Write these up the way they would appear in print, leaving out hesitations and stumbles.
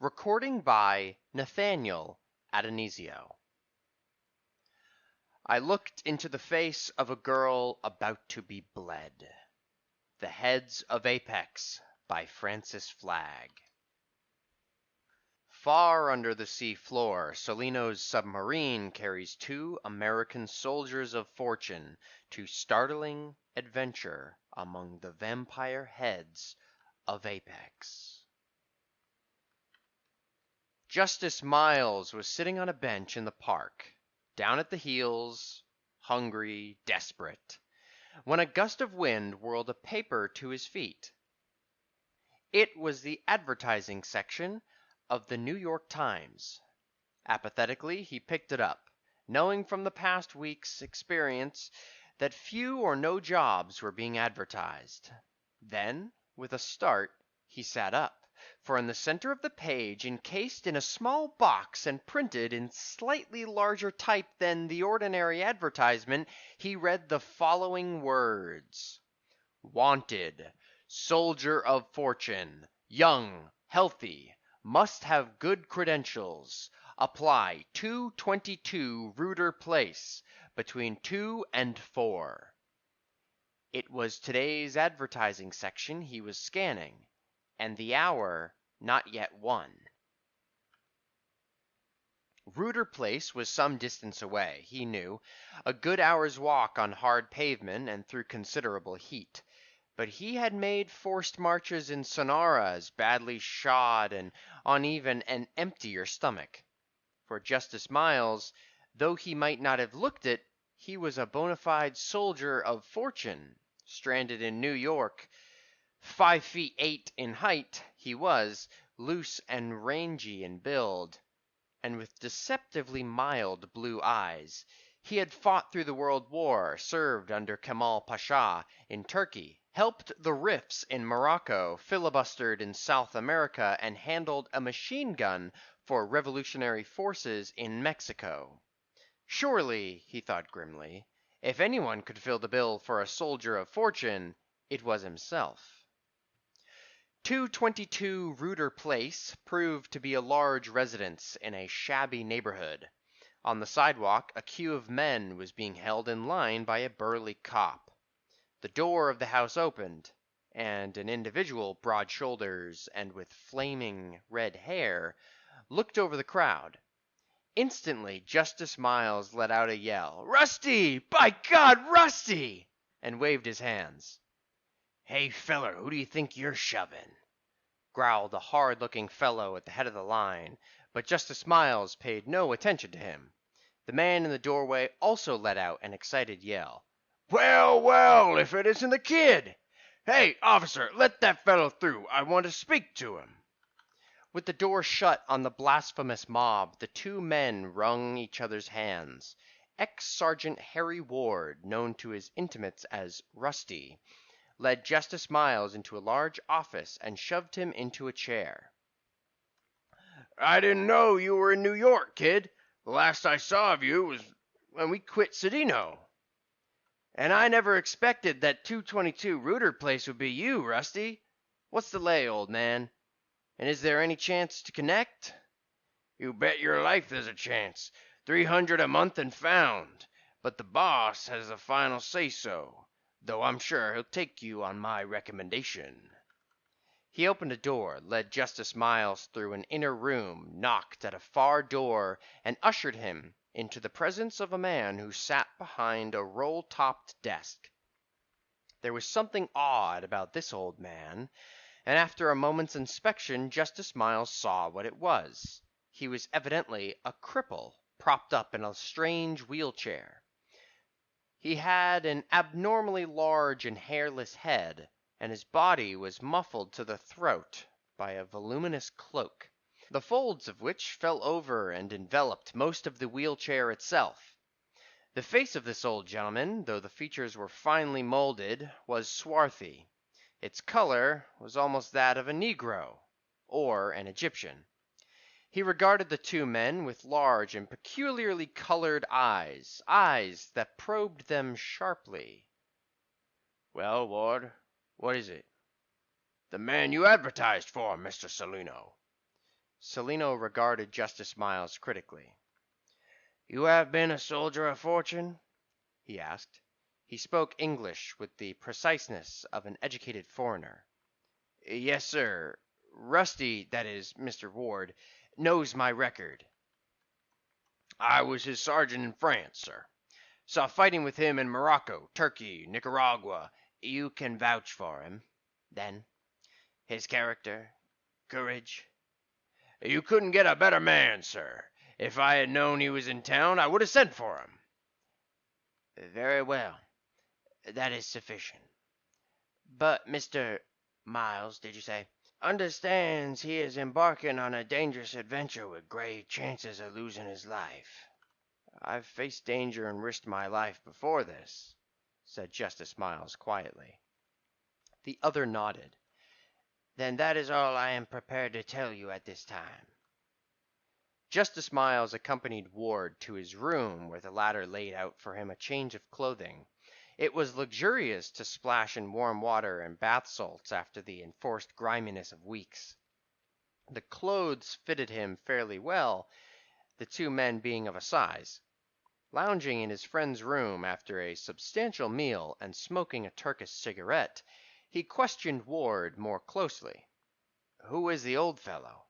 Recording by Nathaniel Adonisio. I looked into the face of a girl about to be bled. The Heads of Apex by Francis Flagg. Far under the sea floor, Solino's submarine carries two American soldiers of fortune to startling adventure among the vampire heads of Apex. Justice Miles was sitting on a bench in the park, down at the heels, hungry, desperate, when a gust of wind whirled a paper to his feet. It was the advertising section of the New York Times. Apathetically, he picked it up, knowing from the past week's experience that few or no jobs were being advertised. Then, with a start, he sat up. For in the center of the page, encased in a small box and printed in slightly larger type than the ordinary advertisement, he read the following words: Wanted, soldier of fortune, young, healthy, must have good credentials. Apply 222 Reuter Place, between 2 and 4. It was today's advertising section he was scanning, and the hour not yet 1. Reuter Place was some distance away, he knew, a good hour's walk on hard pavement and through considerable heat. But he had made forced marches in Sonoras, badly shod and on even an emptier stomach. For Justice Miles, though he might not have looked it, he was a bona fide soldier of fortune, stranded in New York. 5'8" in height, he was, loose and rangy in build, and with deceptively mild blue eyes. He had fought through the World War, served under Kemal Pasha in Turkey, helped the Rifts in Morocco, filibustered in South America, and handled a machine gun for revolutionary forces in Mexico. Surely, he thought grimly, if anyone could fill the bill for a soldier of fortune, it was himself. 222 Reuter Place proved to be a large residence in a shabby neighborhood. On the sidewalk, a queue of men was being held in line by a burly cop. The door of the house opened, and an individual, broad-shoulders and with flaming red hair, looked over the crowd. Instantly, Justice Miles let out a yell, "Rusty! By God, Rusty!" and waved his hands. "Hey, feller, who do you think you're shoving?" growled a hard-looking fellow at the head of the line, but Justice Miles paid no attention to him. The man in the doorway also let out an excited yell. "Well, well, if it isn't the kid! Hey, officer, let that fellow through. I want to speak to him." With the door shut on the blasphemous mob, the two men wrung each other's hands. Ex-Sergeant Harry Ward, known to his intimates as Rusty, led Justice Miles into a large office and shoved him into a chair. "I didn't know you were in New York, kid. The last I saw of you was when we quit Cedino." "And I never expected that 222 Reuter Place would be you, Rusty. What's the lay, old man? And is there any chance to connect?" "You bet your life there's a chance. 300 a month and found. But the boss has the final say-so, though I'm sure he'll take you on my recommendation." He opened a door, led Justice Miles through an inner room, knocked at a far door, and ushered him into the presence of a man who sat behind a roll-topped desk. There was something odd about this old man, and after a moment's inspection, Justice Miles saw what it was. He was evidently a cripple, propped up in a strange wheelchair. He had an abnormally large and hairless head, and his body was muffled to the throat by a voluminous cloak, the folds of which fell over and enveloped most of the wheelchair itself. The face of this old gentleman, though the features were finely molded, was swarthy. Its color was almost that of a Negro, or an Egyptian. He regarded the two men with large and peculiarly colored eyes that probed them sharply. "Well, Ward, what is it?" "The man you advertised for, Mr. Solino." Celino regarded Justice Miles critically. "You have been a soldier of fortune?" he asked. He spoke English with the preciseness of an educated foreigner. "Yes, sir. Rusty, that is, Mr. Ward, knows my record." "I was his sergeant in France, sir. Saw fighting with him in Morocco, Turkey, Nicaragua." "You can vouch for him, then? His character, courage?" "You couldn't get a better man, sir. If I had known he was in town, I would have sent for him." "Very well. That is sufficient. But Mr. Miles, did you say? Understands he is embarking on a dangerous adventure with grave chances of losing his life." "I've faced danger and risked my life before this," said Justice Miles quietly. The other nodded. "Then that is all I am prepared to tell you at this time." Justice Miles accompanied Ward to his room, where the latter laid out for him a change of clothing. It was luxurious to splash in warm water and bath salts after the enforced griminess of weeks. The clothes fitted him fairly well, the two men being of a size. Lounging in his friend's room after a substantial meal and smoking a Turkish cigarette, he questioned Ward more closely. "Who is the old fellow?"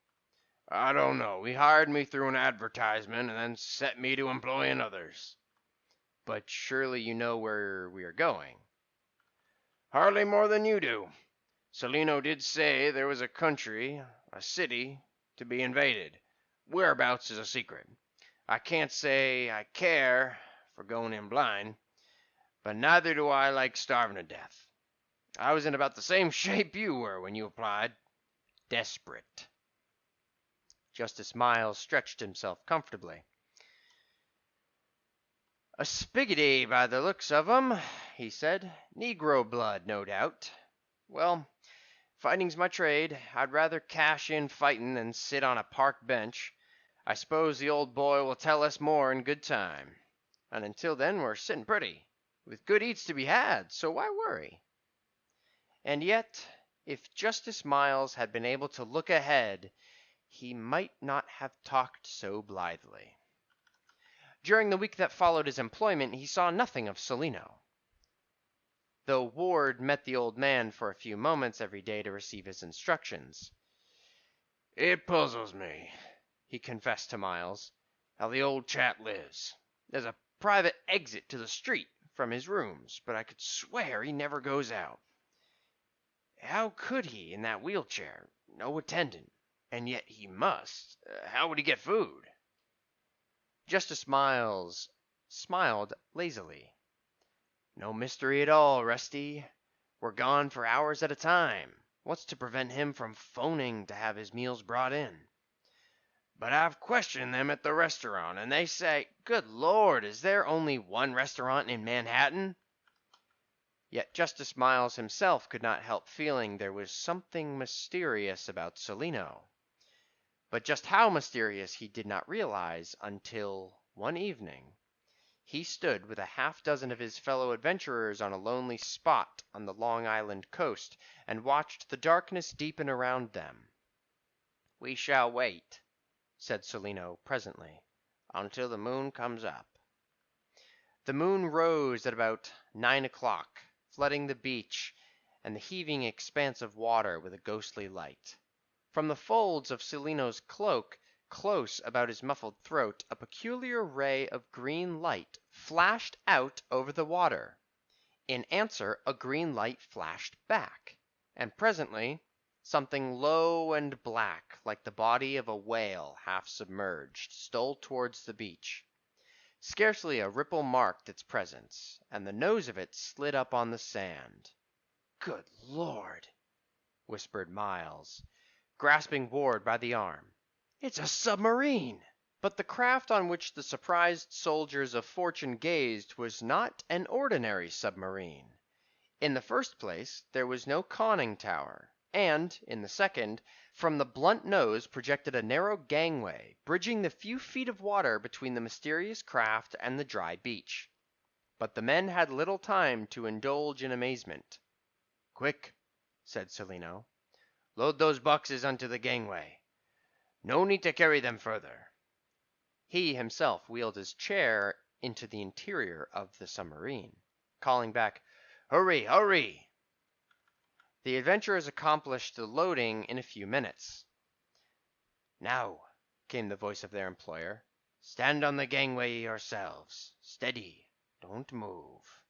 "I don't know. He hired me through an advertisement and then set me to employing others." "But surely you know where we are going?" "Hardly more than you do. Celino did say there was a country, a city, to be invaded. Whereabouts is a secret. I can't say I care for going in blind, but neither do I like starving to death. I was in about the same shape you were when you applied. Desperate." Justice Miles stretched himself comfortably. "A spiggity by the looks of 'em," he said. "Negro blood, no doubt. Well, fighting's my trade. I'd rather cash in fightin' than sit on a park bench. I suppose the old boy will tell us more in good time. And until then we're sitting pretty, with good eats to be had, so why worry?" And yet, if Justice Miles had been able to look ahead, he might not have talked so blithely. During the week that followed his employment he saw nothing of Celino, though Ward met the old man for a few moments every day to receive his instructions. "It puzzles me," he confessed to Miles, "how the old chap lives. There's a private exit to the street from his rooms, but I could swear he never goes out. How could he in that wheelchair? No attendant. And yet he must. How would he get food?" Justice Miles smiled lazily. "No mystery at all, Rusty. We're gone for hours at a time. What's to prevent him from phoning to have his meals brought in?" "But I've questioned them at the restaurant, and they say—" "Good Lord, is there only one restaurant in Manhattan?" Yet Justice Miles himself could not help feeling there was something mysterious about Celino. But just how mysterious he did not realize until, one evening, he stood with a half-dozen of his fellow adventurers on a lonely spot on the Long Island coast and watched the darkness deepen around them. "We shall wait," said Celino presently, "until the moon comes up." The moon rose at about 9 o'clock, flooding the beach and the heaving expanse of water with a ghostly light. From the folds of Celino's cloak, close about his muffled throat, a peculiar ray of green light flashed out over the water. In answer, a green light flashed back, and presently something low and black, like the body of a whale half submerged, stole towards the beach. Scarcely a ripple marked its presence, and the nose of it slid up on the sand. "Good Lord!" whispered Miles, grasping Ward by the arm. "It's a submarine!" But the craft on which the surprised soldiers of fortune gazed was not an ordinary submarine. In the first place, there was no conning tower, and, in the second, from the blunt nose projected a narrow gangway, bridging the few feet of water between the mysterious craft and the dry beach. But the men had little time to indulge in amazement. "Quick," said Celino. "Load those boxes onto the gangway. No need to carry them further. He himself wheeled his chair into the interior of the submarine, calling back, "Hurry, hurry!" The adventurers accomplished the loading in a few minutes. "Now," came the voice of their employer, "stand on the gangway yourselves. Steady. Don't move."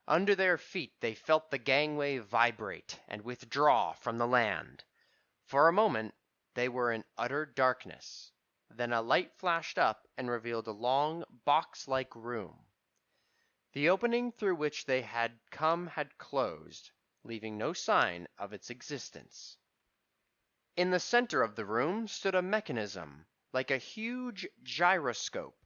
under their feet they felt the gangway vibrate and withdraw from the land. For a moment they were in utter darkness. Then a light flashed up and revealed a long, box-like room. The opening through which they had come had closed, leaving no sign of its existence. In the center of the room stood a mechanism, like a huge gyroscope,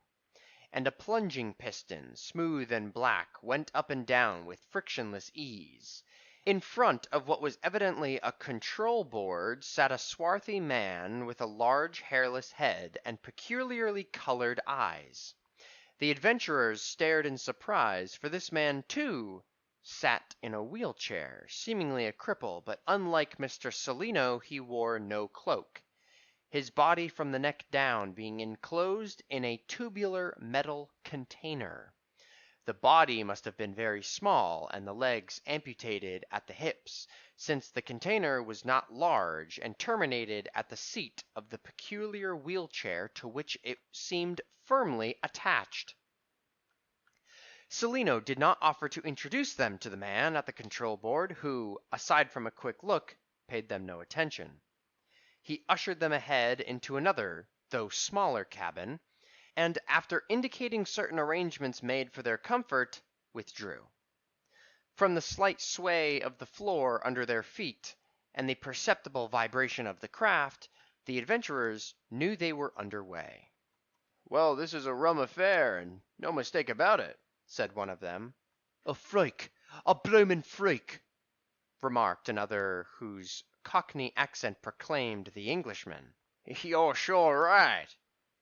and a plunging piston, smooth and black, went up and down with frictionless ease. In front of what was evidently a control board sat a swarthy man with a large hairless head and peculiarly colored eyes. The adventurers stared in surprise, for this man, too, sat in a wheelchair, seemingly a cripple, but unlike Mr. Celino he wore no cloak, his body from the neck down being enclosed in a tubular metal container. The body must have been very small and the legs amputated at the hips, since the container was not large and terminated at the seat of the peculiar wheelchair to which it seemed firmly attached. Celino did not offer to introduce them to the man at the control board, who, aside from a quick look, paid them no attention. He ushered them ahead into another, though smaller cabin, and after indicating certain arrangements made for their comfort, withdrew. From the slight sway of the floor under their feet, and the perceptible vibration of the craft, the adventurers knew they were under way. "Well, this is a rum affair, and no mistake about it," said one of them. "A freak! A bloomin' freak!" remarked another whose Cockney accent proclaimed the Englishman. "You're sure right,"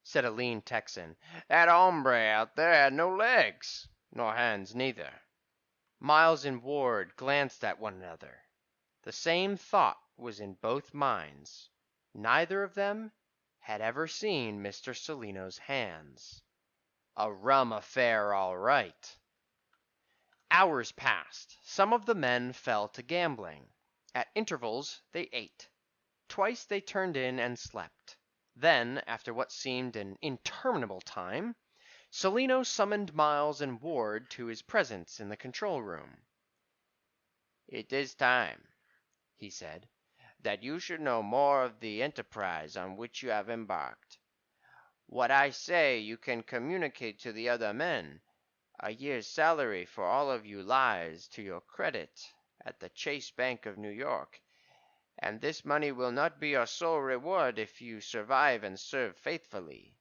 said a lean Texan. "That hombre out there had no legs, nor hands neither." Miles and Ward glanced at one another. The same thought was in both minds. Neither of them had ever seen Mr. Celino's hands. A rum affair, all right. Hours passed. Some of the men fell to gambling. At intervals they ate. Twice they turned in and slept. Then, after what seemed an interminable time, Celino summoned Miles and Ward to his presence in the control room. "It is time," he said, "that you should know more of the enterprise on which you have embarked. What I say you can communicate to the other men. A year's salary for all of you lies to your credit at the Chase Bank of New York, and this money will not be your sole reward if you survive and serve faithfully."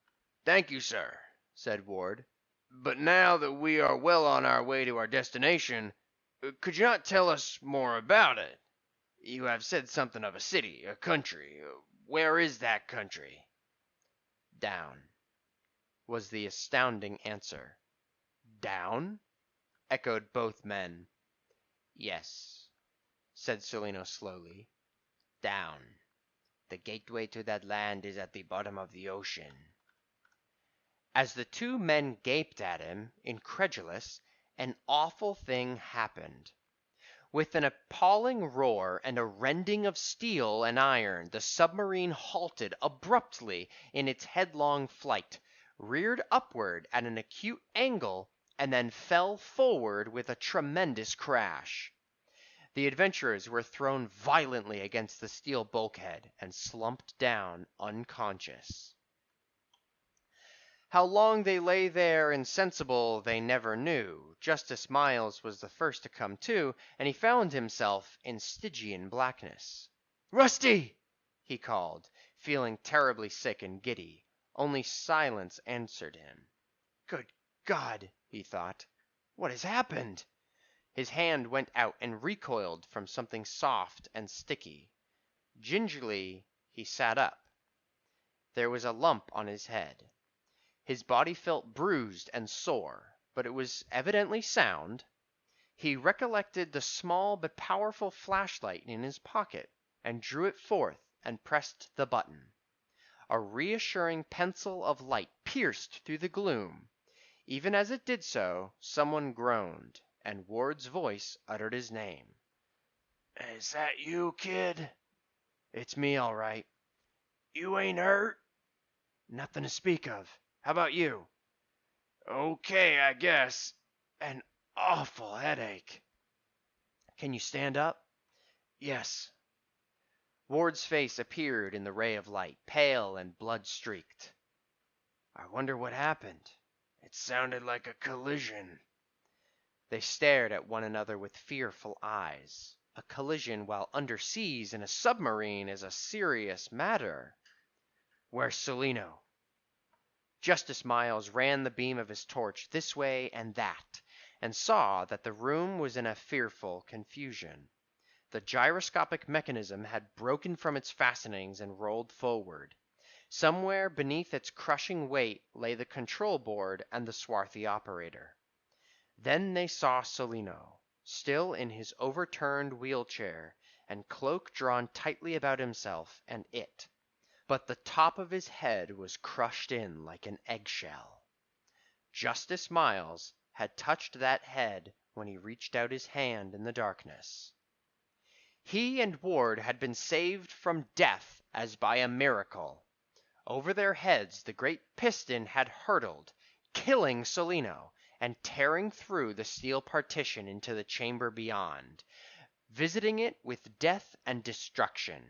"Thank you, sir," said Ward. "But now that we are well on our way to our destination, could you not tell us more about it? You have said something of a city, a country. Where is that country?" "Down," was the astounding answer. "Down?" echoed both men. "Yes," said Celino slowly. "Down. The gateway to that land is at the bottom of the ocean." As the two men gaped at him, incredulous, an awful thing happened. With an appalling roar and a rending of steel and iron, the submarine halted abruptly in its headlong flight, reared upward at an acute angle, and then fell forward with a tremendous crash. The adventurers were thrown violently against the steel bulkhead and slumped down unconscious. How long they lay there insensible they never knew. Justice Miles was the first to come to, and he found himself in Stygian blackness. "Rusty!" he called, feeling terribly sick and giddy. Only silence answered him. "Good God!" he thought. "What has happened?" His hand went out and recoiled from something soft and sticky. Gingerly he sat up. There was a lump on his head. His body felt bruised and sore, but it was evidently sound. He recollected the small but powerful flashlight in his pocket, and drew it forth and pressed the button. A reassuring pencil of light pierced through the gloom. Even as it did so, someone groaned, and Ward's voice uttered his name. "Is that you, kid? "It's me, all right." You ain't hurt?" "Nothing to speak of. How about you?" "Okay, I guess. An awful headache." "Can you stand up?" "Yes." Ward's face appeared in the ray of light, pale and blood-streaked. "I wonder what happened. It sounded like a collision." They stared at one another with fearful eyes. A collision while underseas in a submarine is a serious matter. "Where's Salino?" Justice Miles ran the beam of his torch this way and that, and saw that the room was in a fearful confusion. The gyroscopic mechanism had broken from its fastenings and rolled forward. Somewhere beneath its crushing weight lay the control board and the swarthy operator. Then they saw Salino, still in his overturned wheelchair, and cloak drawn tightly about himself and it. But the top of his head was crushed in like an eggshell. Justice Miles had touched that head when he reached out his hand in the darkness. He and Ward had been saved from death as by a miracle. Over their heads the great piston had hurtled, killing Salino, and tearing through the steel partition into the chamber beyond, visiting it with death and destruction.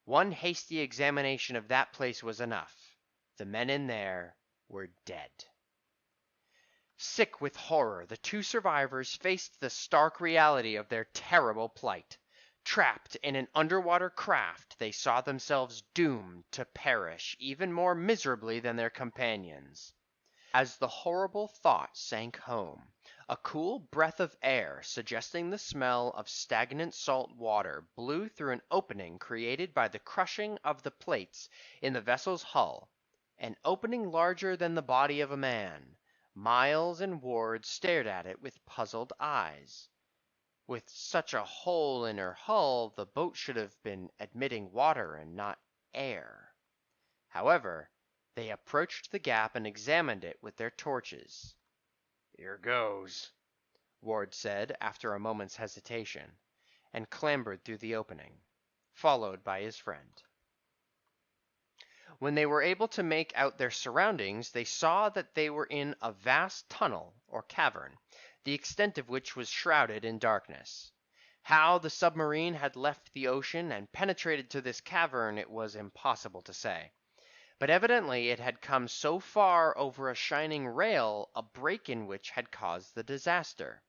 One hasty examination of that place was enough. The men in there were dead. Sick with horror, the two survivors faced the stark reality of their terrible plight. Trapped in an underwater craft, they saw themselves doomed to perish even more miserably than their companions. As the horrible thought sank home, a cool breath of air suggesting the smell of stagnant salt water blew through an opening created by the crushing of the plates in the vessel's hull, an opening larger than the body of a man. Miles and Ward stared at it with puzzled eyes. With such a hole in her hull, the boat should have been admitting water and not air. However, they approached the gap and examined it with their torches. "Here goes," Ward said after a moment's hesitation, and clambered through the opening, followed by his friend. When they were able to make out their surroundings, they saw that they were in a vast tunnel or cavern, the extent of which was shrouded in darkness. How the submarine had left the ocean and penetrated to this cavern it was impossible to say. But evidently it had come so far over a shining rail, a break in which had caused the disaster.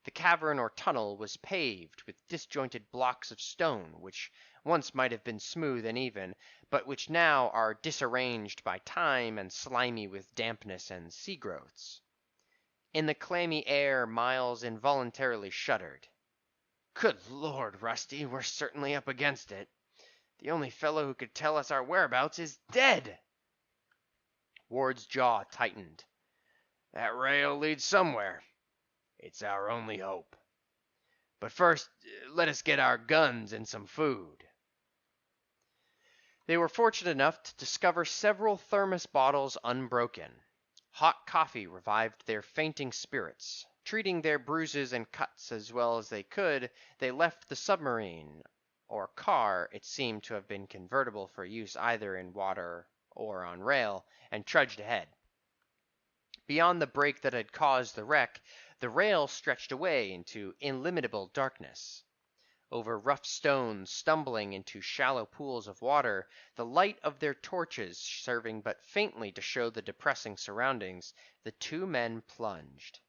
The cavern or tunnel was paved with disjointed blocks of stone, which once might have been smooth and even, but which now are disarranged by time and slimy with dampness and sea growths. In the clammy air, Miles involuntarily shuddered. "Good Lord, Rusty, we're certainly up against it. The only fellow who could tell us our whereabouts is dead." Ward's jaw tightened. "That rail leads somewhere. It's our only hope. But first, let us get our guns and some food." They were fortunate enough to discover several thermos bottles unbroken. Hot coffee revived their fainting spirits. Treating their bruises and cuts as well as they could, they left the submarine, or car, it seemed to have been convertible for use either in water or on rail, and trudged ahead. Beyond the break that had caused the wreck, the rail stretched away into illimitable darkness. Over rough stones, stumbling into shallow pools of water, the light of their torches serving but faintly to show the depressing surroundings, the two men plunged.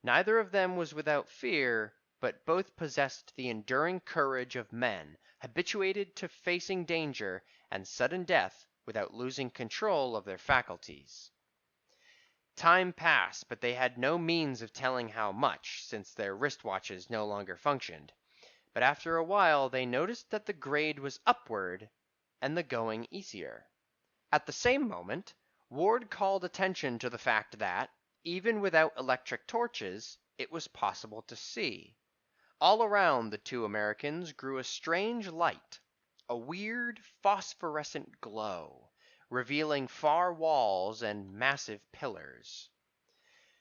Neither of them was without fear, but both possessed the enduring courage of men habituated to facing danger and sudden death without losing control of their faculties. Time passed, but they had no means of telling how much, since their wristwatches no longer functioned. But after a while they noticed that the grade was upward and the going easier. At the same moment, Ward called attention to the fact that, even without electric torches, it was possible to see. All around the two Americans grew a strange light, a weird phosphorescent glow, revealing far walls and massive pillars.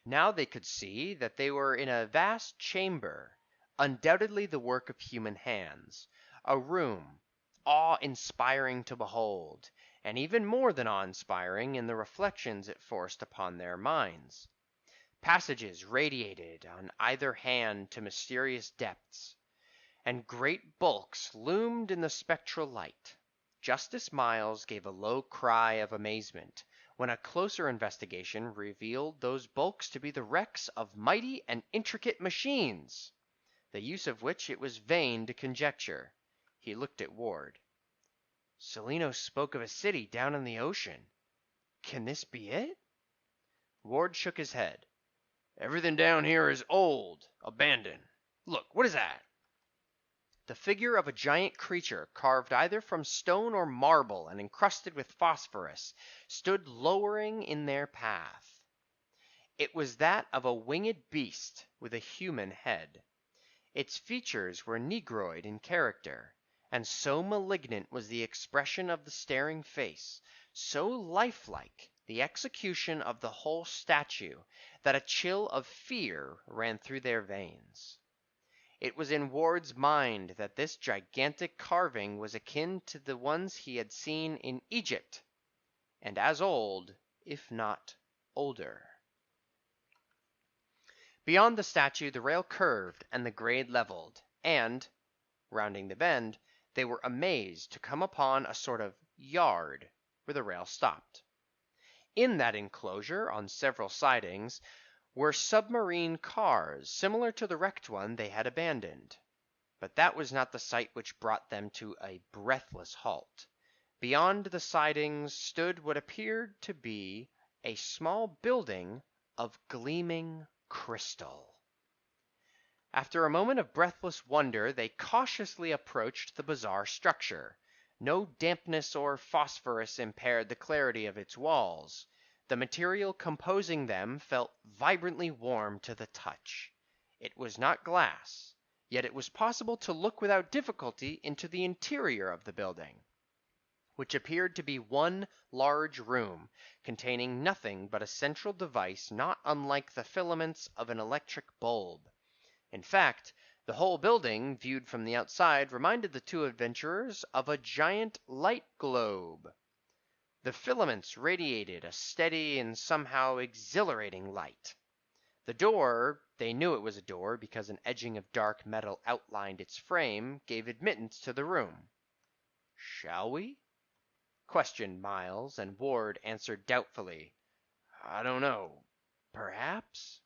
Now they could see that they were in a vast chamber, undoubtedly the work of human hands, a room awe-inspiring to behold, and even more than awe-inspiring in the reflections it forced upon their minds. Passages radiated on either hand to mysterious depths, and great bulks loomed in the spectral light. Justice Miles gave a low cry of amazement when a closer investigation revealed those bulks to be the wrecks of mighty and intricate machines, the use of which it was vain to conjecture. He looked at Ward. "Celino spoke of a city down in the ocean. Can this be it?" Ward shook his head. "Everything down here is old, abandoned. Look, what is that?" The figure of a giant creature, carved either from stone or marble and encrusted with phosphorus, stood lowering in their path. It was that of a winged beast with a human head. Its features were negroid in character, and so malignant was the expression of the staring face, so lifelike the execution of the whole statue, that a chill of fear ran through their veins. It was in Ward's mind that this gigantic carving was akin to the ones he had seen in Egypt, and as old, if not older. Beyond the statue the rail curved and the grade leveled, and, rounding the bend, they were amazed to come upon a sort of yard where the rail stopped. In that enclosure, on several sidings, were submarine cars similar to the wrecked one they had abandoned. But that was not the sight which brought them to a breathless halt. Beyond the sidings stood what appeared to be a small building of gleaming crystal. After a moment of breathless wonder, they cautiously approached the bizarre structure. No dampness or phosphorus impaired the clarity of its walls. The material composing them felt vibrantly warm to the touch. It was not glass, yet it was possible to look without difficulty into the interior of the building, which appeared to be one large room, containing nothing but a central device not unlike the filaments of an electric bulb. In fact, the whole building, viewed from the outside, reminded the two adventurers of a giant light globe. The filaments radiated a steady and somehow exhilarating light. The door, they knew it was a door because an edging of dark metal outlined its frame, gave admittance to the room. "Shall we?" questioned Miles, and Ward answered doubtfully, "I don't know. Perhaps."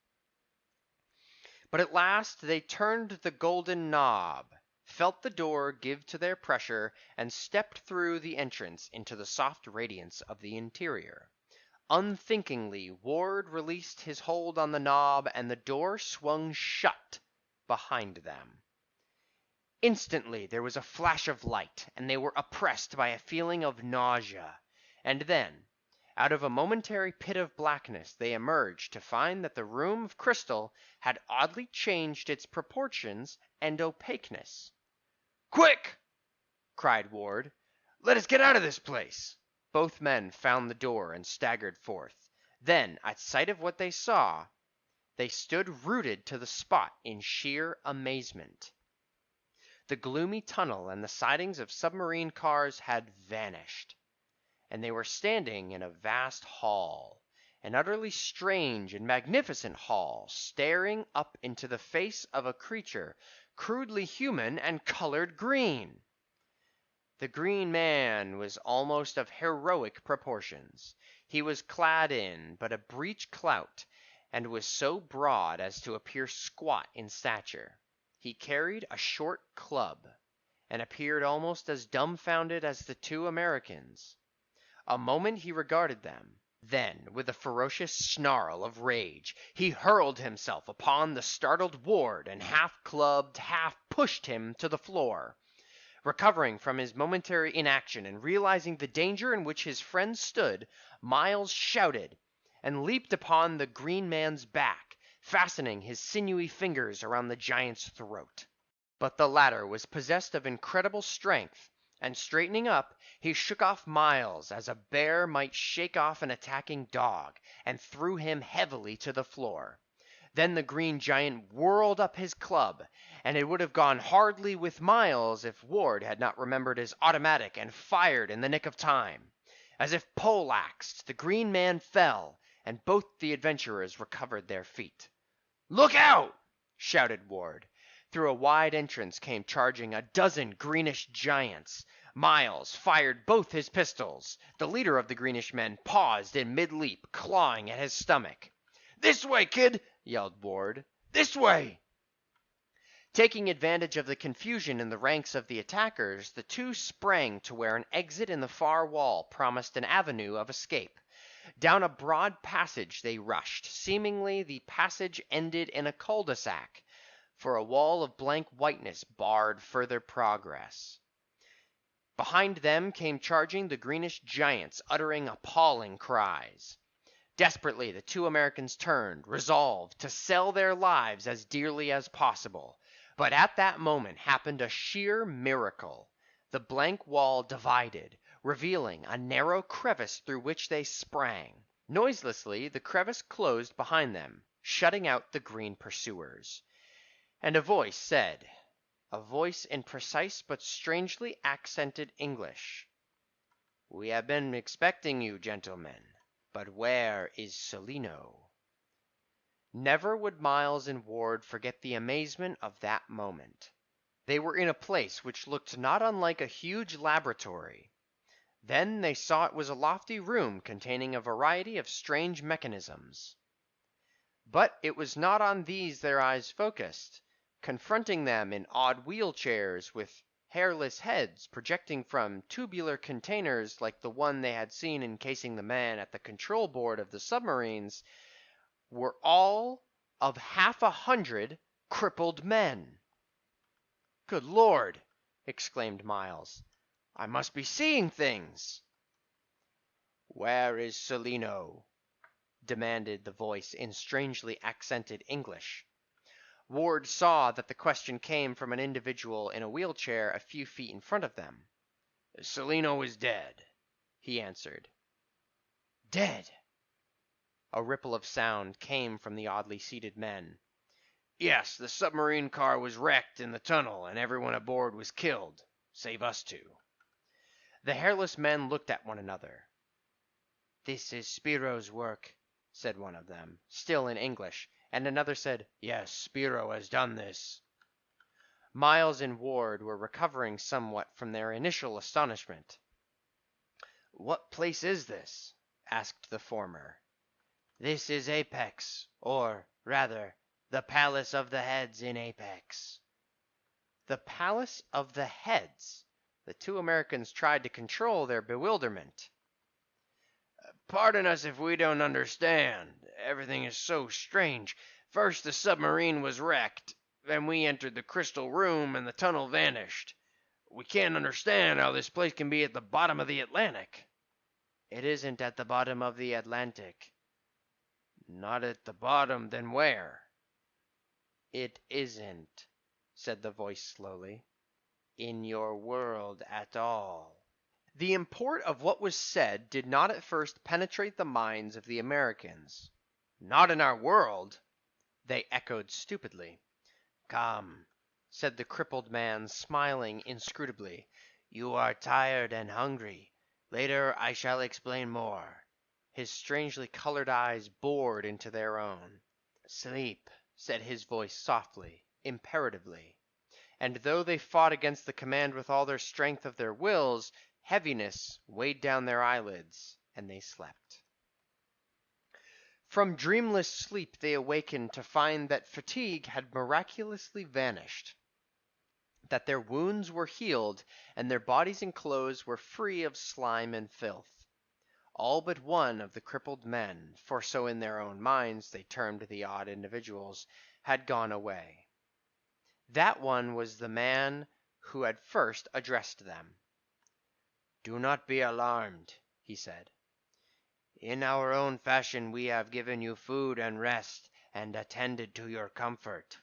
But at last they turned the golden knob, felt the door give to their pressure, and stepped through the entrance into the soft radiance of the interior. Unthinkingly, Ward released his hold on the knob, and the door swung shut behind them. Instantly there was a flash of light, and they were oppressed by a feeling of nausea. And then, out of a momentary pit of blackness, they emerged to find that the room of crystal had oddly changed its proportions and opaqueness. "Quick!" cried Ward. "Let us get out of this place!" Both men found the door and staggered forth. Then, at sight of what they saw, they stood rooted to the spot in sheer amazement. The gloomy tunnel and the sidings of submarine cars had vanished, and they were standing in a vast hall, an utterly strange and magnificent hall, staring up into the face of a creature crudely human and colored green. The Green Man was almost of heroic proportions. He was clad in but a breech clout, and was so broad as to appear squat in stature. He carried a short club, and appeared almost as dumbfounded as the two Americans. A moment he regarded them. Then, with a ferocious snarl of rage, he hurled himself upon the startled Ward, and half clubbed, half pushed him to the floor. Recovering from his momentary inaction, and realizing the danger in which his friends stood, Miles shouted, and leaped upon the Green Man's back, fastening his sinewy fingers around the giant's throat. But the latter was possessed of incredible strength, and straightening up, he shook off Miles as a bear might shake off an attacking dog, and threw him heavily to the floor. Then the green giant whirled up his club, and it would have gone hardly with Miles if Ward had not remembered his automatic and fired in the nick of time. As if poleaxed, the green man fell, and both the adventurers recovered their feet. "Look out!" shouted Ward. Through a wide entrance came charging a dozen greenish giants. Miles fired both his pistols. The leader of the greenish men paused in mid-leap, clawing at his stomach. "This way, kid!" yelled Ward. "This way!" Taking advantage of the confusion in the ranks of the attackers, the two sprang to where an exit in the far wall promised an avenue of escape. Down a broad passage they rushed. Seemingly the passage ended in a cul-de-sac, for a wall of blank whiteness barred further progress. Behind them came charging the greenish giants, uttering appalling cries. Desperately the two Americans turned, resolved to sell their lives as dearly as possible. But at that moment happened a sheer miracle. The blank wall divided, revealing a narrow crevice through which they sprang. Noiselessly the crevice closed behind them, shutting out the green pursuers. And a voice said, a voice in precise but strangely accented English, "We have been expecting you, gentlemen, but where is Celino?" Never would Miles and Ward forget the amazement of that moment. They were in a place which looked not unlike a huge laboratory. Then they saw it was a lofty room containing a variety of strange mechanisms. But it was not on these their eyes focused. Confronting them in odd wheelchairs with hairless heads projecting from tubular containers like the one they had seen encasing the man at the control board of the submarines, were all of 100 crippled men. "Good Lord!" exclaimed Miles. "I must be seeing things!" "Where is Celino?" demanded the voice in strangely accented English. Ward saw that the question came from an individual in a wheelchair a few feet in front of them. "Celino is dead," he answered. "Dead!" A ripple of sound came from the oddly seated men. "Yes, the submarine car was wrecked in the tunnel, and everyone aboard was killed, save us two." The hairless men looked at one another. "This is Spiro's work," said one of them, still in English, and another said, "Yes, Spiro has done this." Miles and Ward were recovering somewhat from their initial astonishment. "What place is this?" asked the former. "This is Apex, or, rather, the Palace of the Heads in Apex." The Palace of the Heads! The two Americans tried to control their bewilderment. "Pardon us if we don't understand. Everything is so strange. First the submarine was wrecked, then we entered the crystal room and the tunnel vanished. We can't understand how this place can be at the bottom of the Atlantic." "It isn't at the bottom of the Atlantic." "Not at the bottom, then where?" "It isn't," said the voice slowly, "in your world at all." The import of what was said did not at first penetrate the minds of the Americans. "Not in our world?" they echoed stupidly. "Come," said the crippled man, smiling inscrutably. "You are tired and hungry. Later I shall explain more." His strangely colored eyes bored into their own. "Sleep," said his voice softly, imperatively. And though they fought against the command with all the strength of their wills, heaviness weighed down their eyelids, and they slept. From dreamless sleep they awakened to find that fatigue had miraculously vanished, that their wounds were healed, and their bodies and clothes were free of slime and filth. All but one of the crippled men, for so in their own minds they termed the odd individuals, had gone away. That one was the man who had first addressed them. "Do not be alarmed," he said. "In our own fashion we have given you food and rest, and attended to your comfort."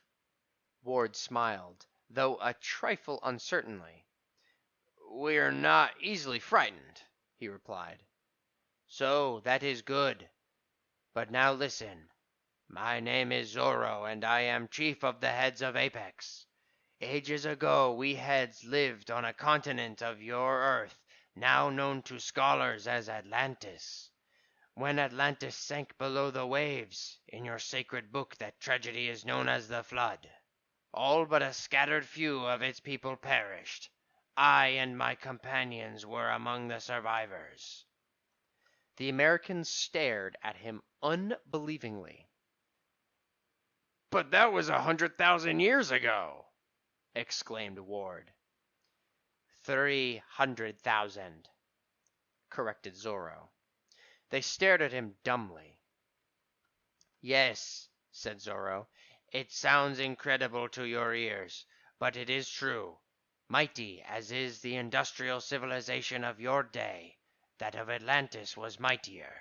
Ward smiled, though a trifle uncertainly. We are not easily frightened, he replied. So that is good. But now listen. My name is Zorro, and I am chief of the heads of Apex. Ages ago we heads lived on a continent of your earth, now known to scholars as Atlantis. When Atlantis sank below the waves, in your sacred book that tragedy is known as the Flood, all but a scattered few of its people perished. I and my companions were among the survivors. The Americans stared at him unbelievingly. But that was 100,000 years ago, exclaimed Ward. 300,000, corrected Zorro. They stared at him dumbly. Yes, said Zorro, it sounds incredible to your ears, but it is true. Mighty as is the industrial civilization of your day, that of Atlantis was mightier.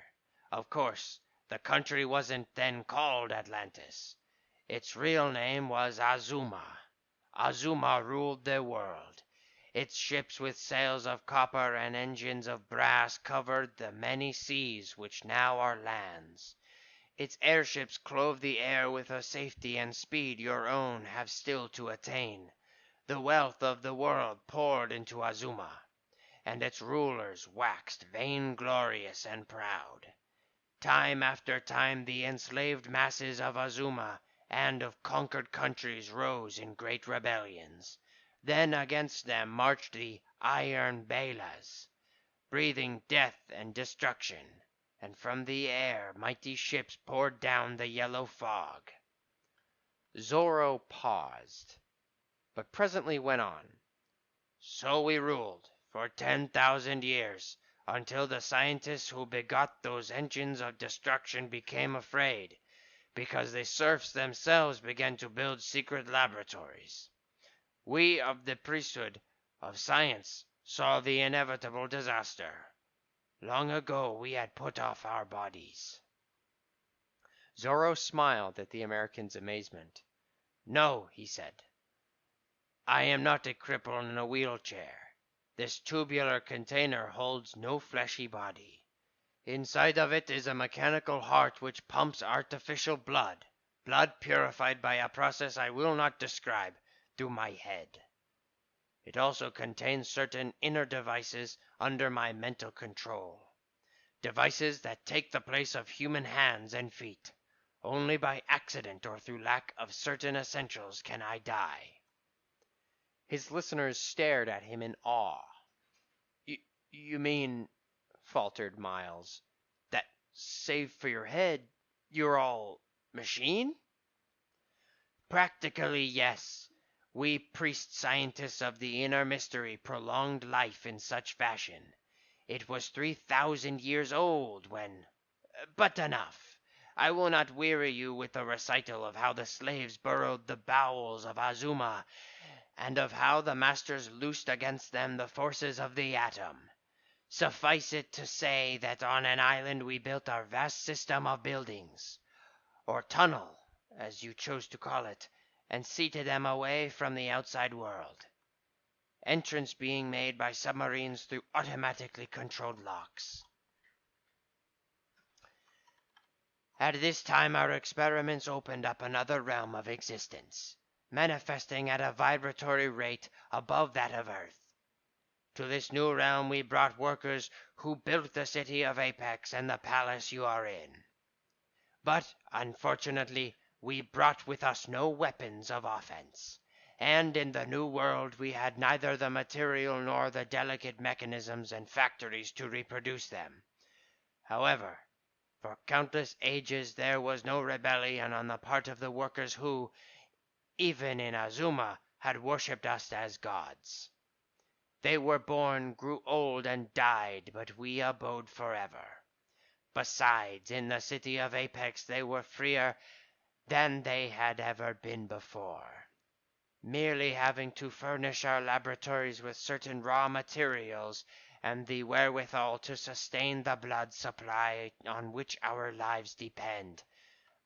Of course, the country wasn't then called Atlantis. Its real name was Azuma. Azuma ruled the world. Its ships with sails of copper and engines of brass covered the many seas which now are lands. Its airships clove the air with a safety and speed your own have still to attain. The wealth of the world poured into Azuma, and its rulers waxed vainglorious and proud. Time after time the enslaved masses of Azuma and of conquered countries rose in great rebellions. Then against them marched the Iron Belas, breathing death and destruction, and from the air mighty ships poured down the yellow fog. Zorro paused, but presently went on. So we ruled for 10,000 years, until the scientists who begot those engines of destruction became afraid, because the serfs themselves began to build secret laboratories. We of the priesthood of science saw the inevitable disaster. Long ago we had put off our bodies. Zorro smiled at the American's amazement. No, he said. I am not a cripple in a wheelchair. This tubular container holds no fleshy body. Inside of it is a mechanical heart which pumps artificial blood purified by a process I will not describe, through my head. It also contains certain inner devices under my mental control. Devices that take the place of human hands and feet. Only by accident or through lack of certain essentials can I die. His listeners stared at him in awe. You mean, faltered Miles, that save for your head, you're all machine? Practically, yes. We priest-scientists of the inner mystery prolonged life in such fashion. It was 3,000 years old when... But enough. I will not weary you with a recital of how the slaves burrowed the bowels of Azuma, and of how the masters loosed against them the forces of the atom. Suffice it to say that on an island we built our vast system of buildings, or tunnel, as you chose to call it, and seated them away from the outside world. Entrance being made by submarines through automatically controlled locks. At this time our experiments opened up another realm of existence, manifesting at a vibratory rate above that of Earth. To this new realm we brought workers who built the city of Apex and the palace you are in. But, unfortunately, we brought with us no weapons of offense, and in the new world we had neither the material nor the delicate mechanisms and factories to reproduce them. However, for countless ages there was no rebellion on the part of the workers who, even in Azuma, had worshipped us as gods. They were born, grew old, and died, but we abode forever. Besides, in the city of Apex they were freer than they had ever been before, merely having to furnish our laboratories with certain raw materials and the wherewithal to sustain the blood supply on which our lives depend.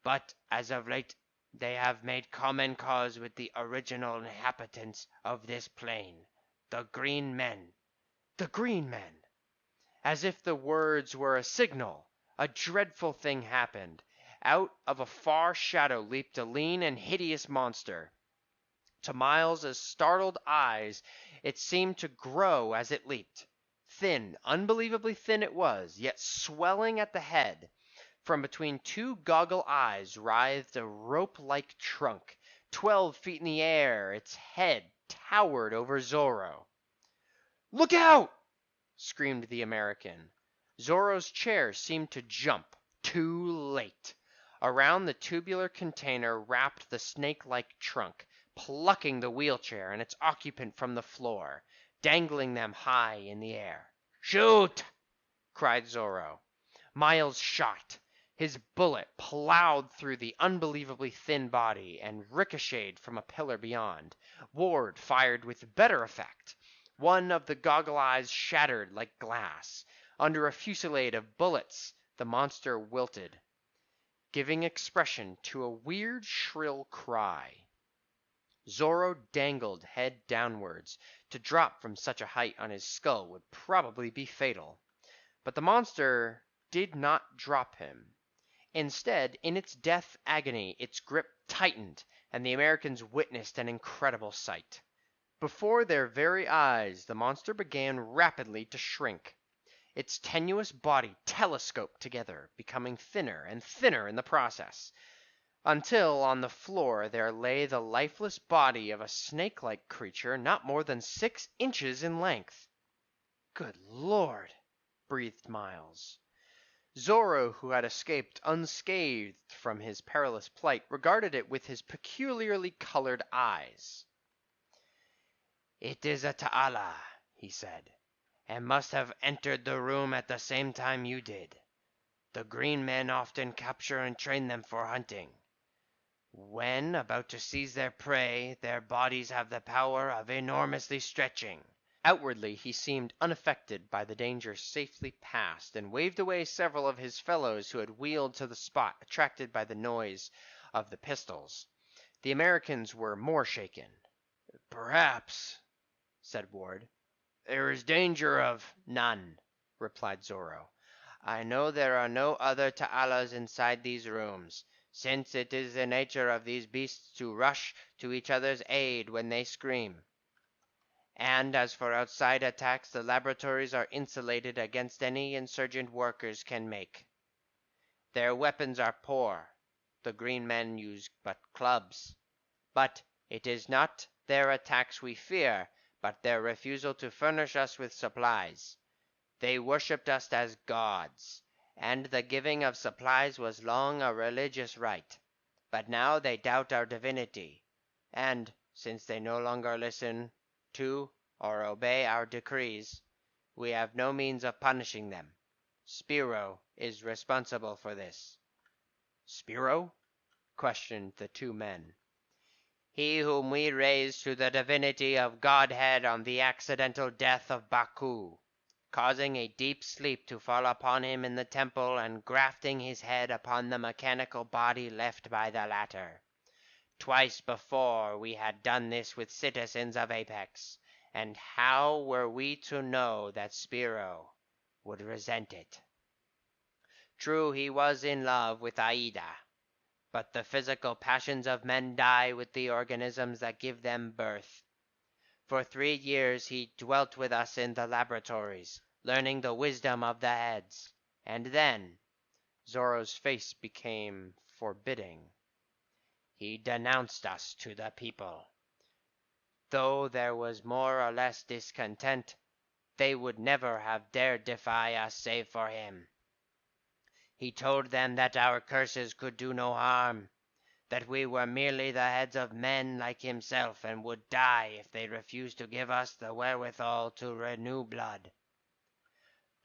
But as of late they have made common cause with the original inhabitants of this plain, the green men, The green men! As if the words were a signal, a dreadful thing happened. Out of a far shadow leaped a lean and hideous monster. To Myles's startled eyes it seemed to grow as it leaped. Thin, unbelievably thin it was, yet swelling at the head. From between two goggle eyes writhed a rope-like trunk. 12 feet in the air, its head towered over Zorro. "Look out!" screamed the American. Zorro's chair seemed to jump. Too late. Around the tubular container wrapped the snake-like trunk, plucking the wheelchair and its occupant from the floor, dangling them high in the air. "Shoot!" cried Zorro. Myles shot. His bullet plowed through the unbelievably thin body and ricocheted from a pillar beyond. Ward fired with better effect. One of the goggle eyes shattered like glass. Under a fusillade of bullets the monster wilted, giving expression to a weird shrill cry. Zorro dangled head downwards. To drop from such a height on his skull would probably be fatal. But the monster did not drop him. Instead, in its death agony, its grip tightened, and the Americans witnessed an incredible sight. Before their very eyes the monster began rapidly to shrink. Its tenuous body telescoped together, becoming thinner and thinner in the process, until on the floor there lay the lifeless body of a snake-like creature not more than 6 inches in length. "Good Lord!" breathed Myles. Zorro, who had escaped unscathed from his perilous plight, regarded it with his peculiarly colored eyes. "It is a Ta'ala," he said, "and must have entered the room at the same time you did. The green men often capture and train them for hunting. When about to seize their prey, their bodies have the power of enormously stretching." Outwardly he seemed unaffected by the danger safely past, and waved away several of his fellows who had wheeled to the spot, attracted by the noise of the pistols. The Americans were more shaken. "Perhaps," said Ward, "there is danger of—" "None," replied Zorro. "I know there are no other Ta'alas inside these rooms, since it is the nature of these beasts to rush to each other's aid when they scream. And as for outside attacks, the laboratories are insulated against any insurgent workers can make. Their weapons are poor. The green men use but clubs. But it is not their attacks we fear, but their refusal to furnish us with supplies. They worshipped us as gods, and the giving of supplies was long a religious rite. But now they doubt our divinity, and, since they no longer listen to or obey our decrees, we have no means of punishing them. Spiro is responsible for this." "Spiro?" questioned the 2 men. "He whom we raised to the divinity of Godhead on the accidental death of Baku, causing a deep sleep to fall upon him in the temple and grafting his head upon the mechanical body left by the latter. Twice before we had done this with citizens of Apex, and how were we to know that Spiro would resent it? True, he was in love with Aida, but the physical passions of men die with the organisms that give them birth. For 3 years he dwelt with us in the laboratories, learning the wisdom of the heads, and then—" Zorro's face became forbidding. "He denounced us to the people. Though there was more or less discontent, they would never have dared defy us save for him. He told them that our curses could do no harm, that we were merely the heads of men like himself and would die if they refused to give us the wherewithal to renew blood.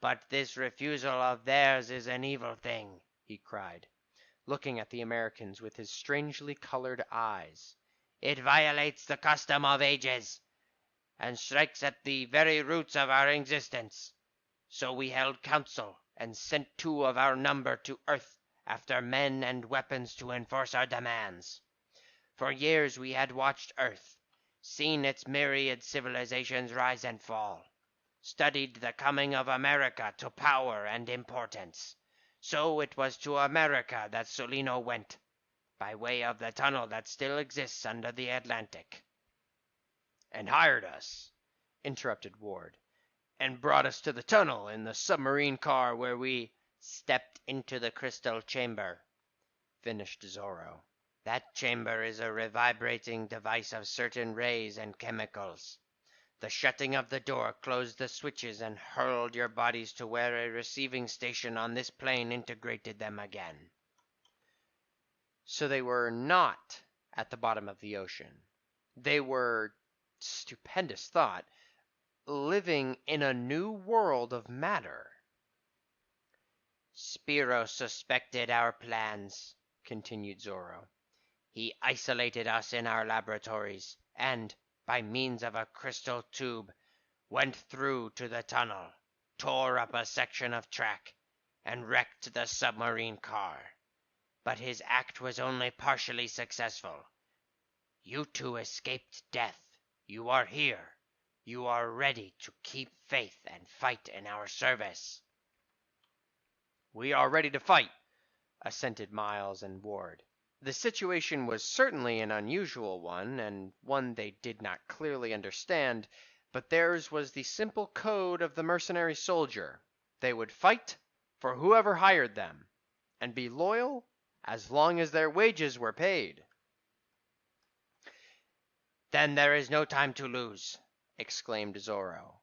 But this refusal of theirs is an evil thing," he cried, looking at the Americans with his strangely colored eyes. "It violates the custom of ages, and strikes at the very roots of our existence. So we held council, and sent 2 of our number to Earth after men and weapons to enforce our demands. For years we had watched Earth, seen its myriad civilizations rise and fall. studied the coming of America to power and importance. So it was to America that Solino went, by way of the tunnel that still exists under the Atlantic." "And hired us," interrupted Ward. "And brought us to the tunnel in the submarine car where we—" "Stepped into the crystal chamber," finished Zorro. "That chamber is a revibrating device of certain rays and chemicals. The shutting of the door closed the switches and hurled your bodies to where a receiving station on this plane integrated them again." So they were not at the bottom of the ocean. They were, stupendous thought, living in a new world of matter. "Spiro suspected our plans," continued Zorro. "He isolated us in our laboratories, and, by means of a crystal tube, went through to the tunnel, tore up a section of track, and wrecked the submarine car. But his act was only partially successful. You two escaped death. You are here. You are ready to keep faith and fight in our service." "We are ready to fight," assented Miles and Ward. The situation was certainly an unusual one, and one they did not clearly understand, but theirs was the simple code of the mercenary soldier. They would fight for whoever hired them, and be loyal as long as their wages were paid. "Then there is no time to lose," exclaimed Zorro.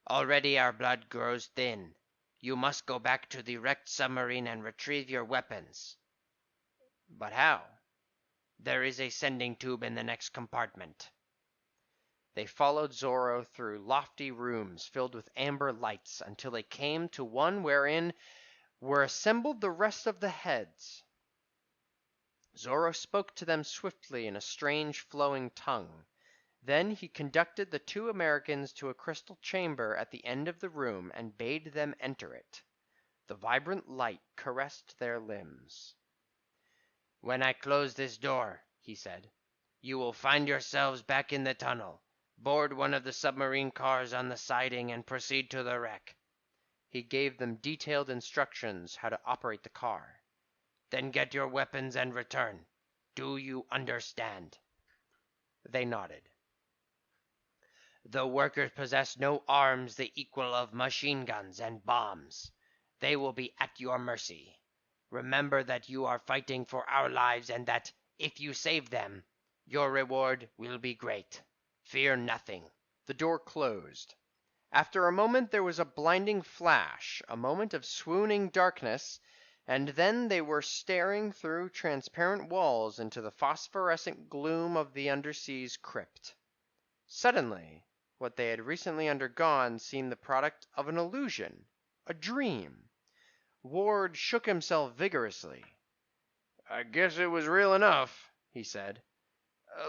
"Already our blood grows thin. You must go back to the wrecked submarine and retrieve your weapons." "But how?" "There is a sending tube in the next compartment." They followed Zorro through lofty rooms filled with amber lights until they came to one wherein were assembled the rest of the heads. Zorro spoke to them swiftly in a strange flowing tongue. Then he conducted the two Americans to a crystal chamber at the end of the room and bade them enter it. The vibrant light caressed their limbs. "When I close this door," he said, "you will find yourselves back in the tunnel. Board one of the submarine cars on the siding and proceed to the wreck." He gave them detailed instructions how to operate the car. "Then get your weapons and return. Do you understand?" They nodded. "The workers possess no arms the equal of machine guns and bombs. They will be at your mercy. Remember that you are fighting for our lives and that, if you save them, your reward will be great. Fear nothing." The door closed. After a moment there was a blinding flash, a moment of swooning darkness, and then they were staring through transparent walls into the phosphorescent gloom of the undersea's crypt. Suddenly, what they had recently undergone seemed the product of an illusion, a dream. Ward shook himself vigorously. "I guess it was real enough," he said.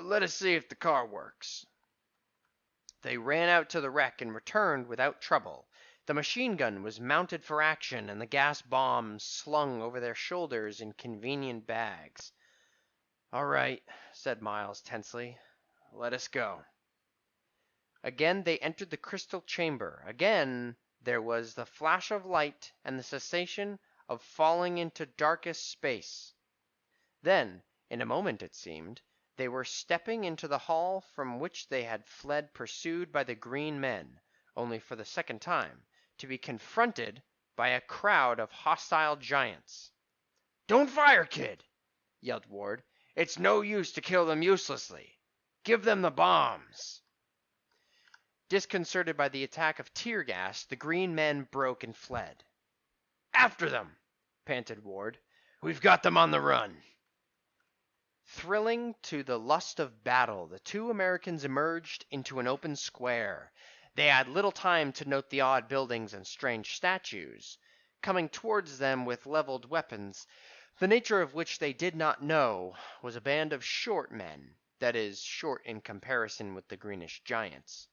"Let us see if the car works." They ran out to the wreck and returned without trouble. The machine gun was mounted for action and the gas bombs slung over their shoulders in convenient bags. "All right," said Miles tensely. "Let us go." Again they entered the crystal chamber. Again there was the flash of light and the cessation of falling into darkest space. Then, in a moment it seemed, they were stepping into the hall from which they had fled pursued by the green men, only for the second time, to be confronted by a crowd of hostile giants. "Don't fire, kid!" yelled Ward. "It's no use to kill them uselessly. Give them the bombs." Disconcerted by the attack of tear gas, the green men broke and fled. "After them!" panted Ward. "We've got them on the run." Thrilling to the lust of battle, the two Americans emerged into an open square. They had little time to note the odd buildings and strange statues. Coming towards them with leveled weapons, the nature of which they did not know, was a band of short men, that is, short in comparison with the greenish giants.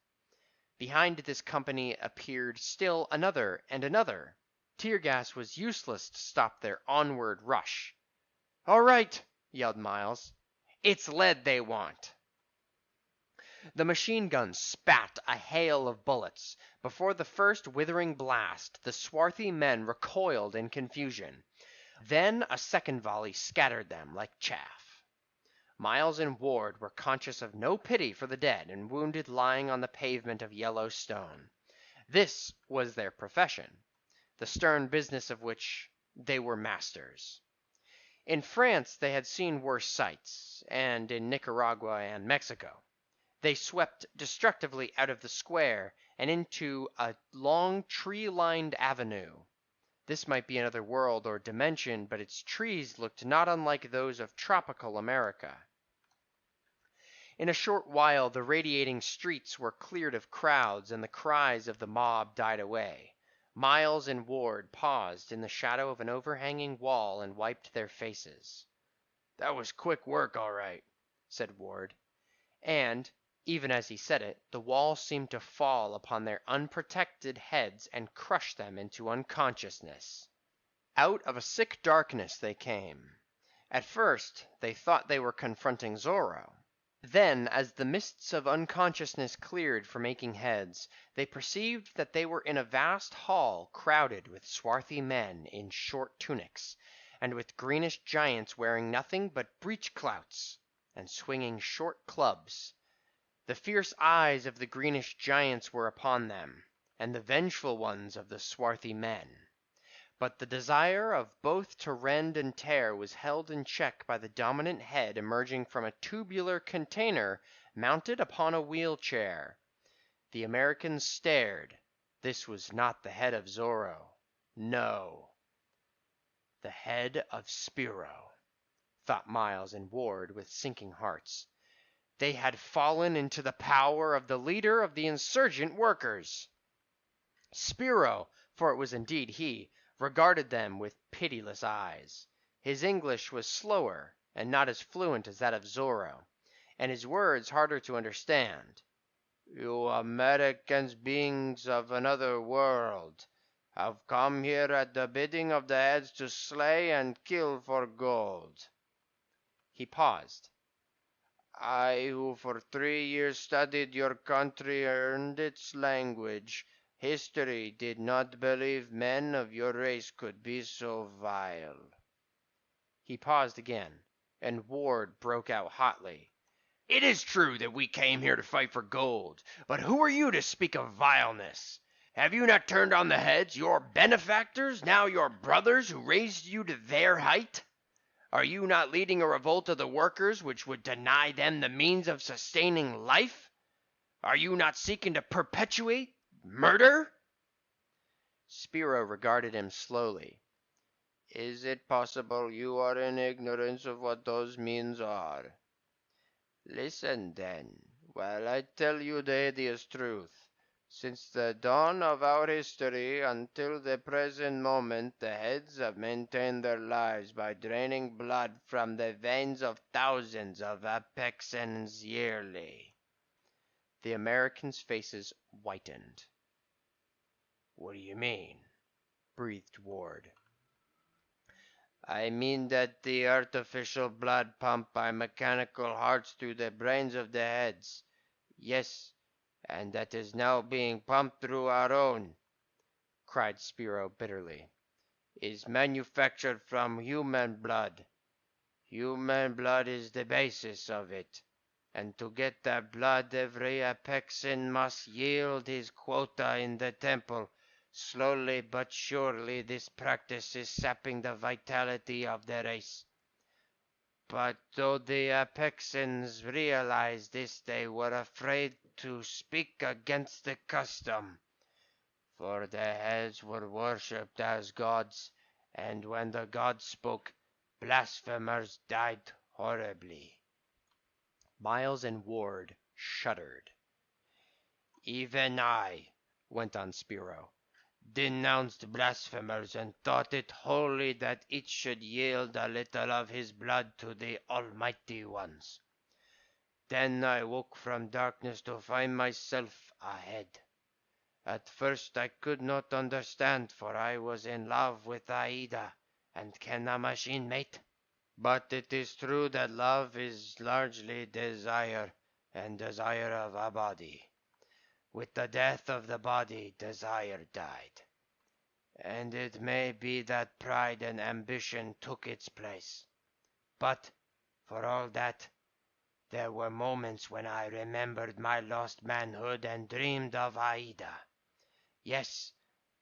Behind this company appeared still another and another. Tear gas was useless to stop their onward rush. "All right!" yelled Miles. "It's lead they want." The machine gun spat a hail of bullets. Before the first withering blast, the swarthy men recoiled in confusion. Then a second volley scattered them like chaff. Miles and Ward were conscious of no pity for the dead and wounded lying on the pavement of yellow stone. This was their profession, the stern business of which they were masters. In France they had seen worse sights, and in Nicaragua and Mexico. They swept destructively out of the square and into a long tree-lined avenue. This might be another world or dimension, but its trees looked not unlike those of tropical America. In a short while the radiating streets were cleared of crowds and the cries of the mob died away. Miles and Ward paused in the shadow of an overhanging wall and wiped their faces. "That was quick work, all right," said Ward. And, even as he said it, the wall seemed to fall upon their unprotected heads and crush them into unconsciousness. Out of a sick darkness they came. At first they thought they were confronting Zorro. Then, as the mists of unconsciousness cleared from aching heads, they perceived that they were in a vast hall crowded with swarthy men in short tunics, and with greenish giants wearing nothing but breech-clouts and swinging short clubs. The fierce eyes of the greenish giants were upon them, and the vengeful ones of the swarthy men. But the desire of both to rend and tear was held in check by the dominant head emerging from a tubular container mounted upon a wheelchair. The Americans stared. This was not the head of Zorro. No. The head of Spiro, thought Miles and Ward with sinking hearts. They had fallen into the power of the leader of the insurgent workers. Spiro, for it was indeed he, regarded them with pitiless eyes. His English was slower and not as fluent as that of Zorro, and his words harder to understand. "You Americans, beings of another world, have come here at the bidding of the heads to slay and kill for gold." He paused. "I, who for 3 years studied your country, earned its language, history, did not believe men of your race could be so vile." He paused again, and Ward broke out hotly. "It is true that we came here to fight for gold, but who are you to speak of vileness? Have you not turned on the heads, your benefactors, now your brothers who raised you to their height? Are you not leading a revolt of the workers which would deny them the means of sustaining life? Are you not seeking to perpetuate murder?" Spiro regarded him slowly. "Is it possible you are in ignorance of what those means are? Listen, then, while I tell you the hideous truth. Since the dawn of our history until the present moment, the heads have maintained their lives by draining blood from the veins of thousands of Apexans yearly." The Americans' faces whitened. "What do you mean?" breathed Ward. "I mean that the artificial blood pumped by mechanical hearts through the brains of the heads, yes, and that is now being pumped through our own," cried Spiro bitterly, "is manufactured from human blood. Human blood is the basis of it, and to get that blood every Apexan must yield his quota in the temple. Slowly but surely this practice is sapping the vitality of the race. But though the Apexans realized this, they were afraid to speak against the custom, for the heads were worshipped as gods, and when the gods spoke, blasphemers died horribly." Miles and Ward shuddered. "Even I," went on Spiro, "denounced blasphemers and thought it holy that each should yield a little of his blood to the Almighty Ones. Then I woke from darkness to find myself ahead. At first I could not understand, for I was in love with Aida, and can a machine mate? But it is true that love is largely desire, and desire of a body. With the death of the body, desire died. And it may be that pride and ambition took its place. But, for all that, there were moments when I remembered my lost manhood and dreamed of Aida. Yes,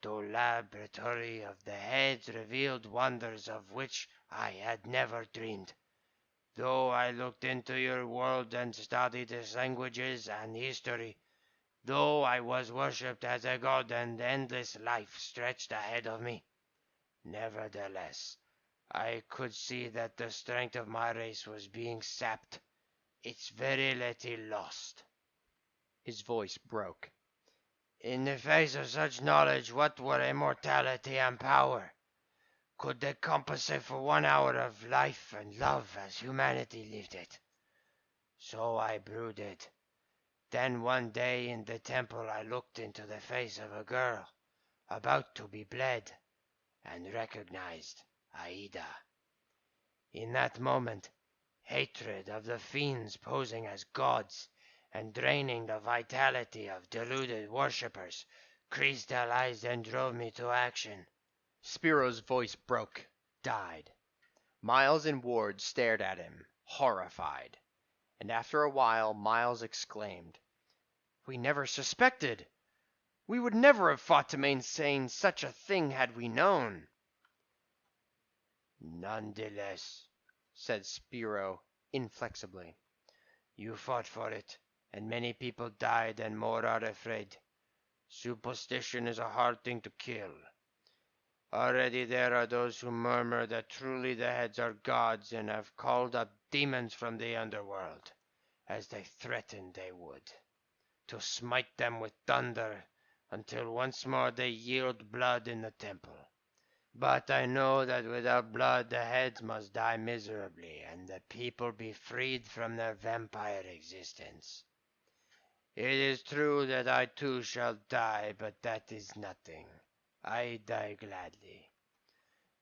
the laboratory of the heads revealed wonders of which I had never dreamed. Though I looked into your world and studied its languages and history, though I was worshipped as a god and endless life stretched ahead of me, nevertheless, I could see that the strength of my race was being sapped, its virility lost. His voice broke. In the face of such knowledge, what were immortality and power? Could they compensate for 1 hour of life and love as humanity lived it? So I brooded. Then one day in the temple I looked into the face of a girl, about to be bled, and recognized Aida. In that moment, hatred of the fiends posing as gods and draining the vitality of deluded worshippers crystallized and drove me to action. Spiro's voice broke, died. Miles and Ward stared at him, horrified. And after a while, Miles exclaimed, "We never suspected! We would never have fought to maintain such a thing had we known." Nonetheless, said Spiro, inflexibly. You fought for it, and many people died and more are afraid. Superstition is a hard thing to kill. Already there are those who murmur that truly the heads are gods and have called up demons from the underworld, as they threatened they would, to smite them with thunder until once more they yield blood in the temple. But I know that without blood the heads must die miserably, and the people be freed from their vampire existence. It is true that I too shall die, but that is nothing. I die gladly.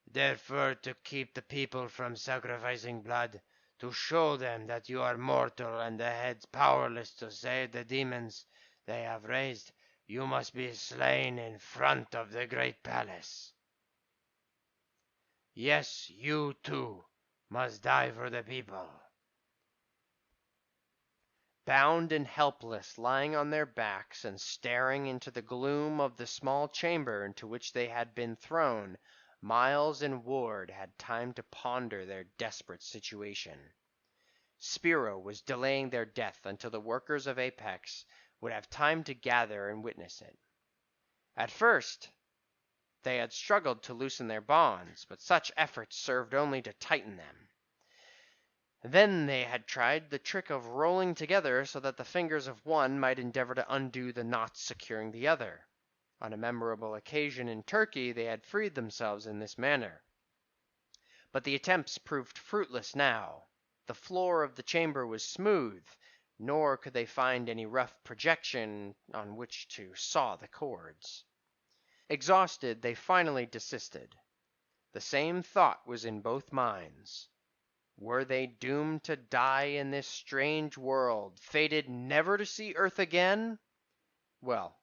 Therefore, to keep the people from sacrificing blood, to show them that you are mortal and the heads powerless to save the demons they have raised, you must be slain in front of the great palace. Yes, you too must die for the people. Bound and helpless, lying on their backs and staring into the gloom of the small chamber into which they had been thrown, Miles and Ward had time to ponder their desperate situation. Spiro was delaying their death until the workers of Apex would have time to gather and witness it. At first, they had struggled to loosen their bonds, but such efforts served only to tighten them. Then they had tried the trick of rolling together so that the fingers of one might endeavor to undo the knots securing the other. On a memorable occasion in Turkey they had freed themselves in this manner. But the attempts proved fruitless now. The floor of the chamber was smooth, nor could they find any rough projection on which to saw the cords. Exhausted, they finally desisted. The same thought was in both minds. Were they doomed to die in this strange world, fated never to see earth again? Well,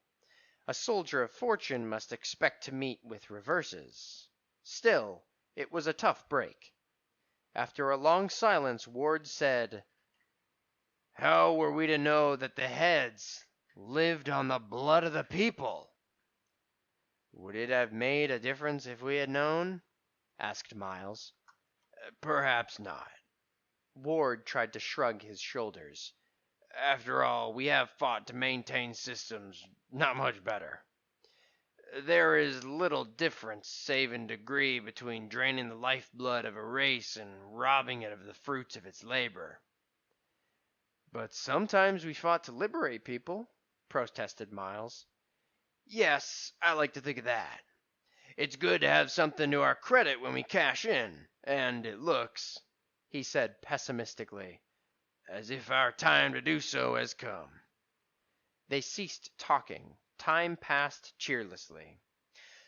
a soldier of fortune must expect to meet with reverses. Still, it was a tough break. After a long silence, Ward said, "How were we to know that the heads lived on the blood of the people?" "Would it have made a difference if we had known?" asked Miles. "Perhaps not." Ward tried to shrug his shoulders. "After all, we have fought to maintain systems not much better. There is little difference, save in degree, between draining the lifeblood of a race and robbing it of the fruits of its labor." "But sometimes we fought to liberate people," protested Miles. "Yes, I like to think of that. It's good to have something to our credit when we cash in, and it looks," he said pessimistically, "as if our time to do so has come." They ceased talking. Time passed cheerlessly.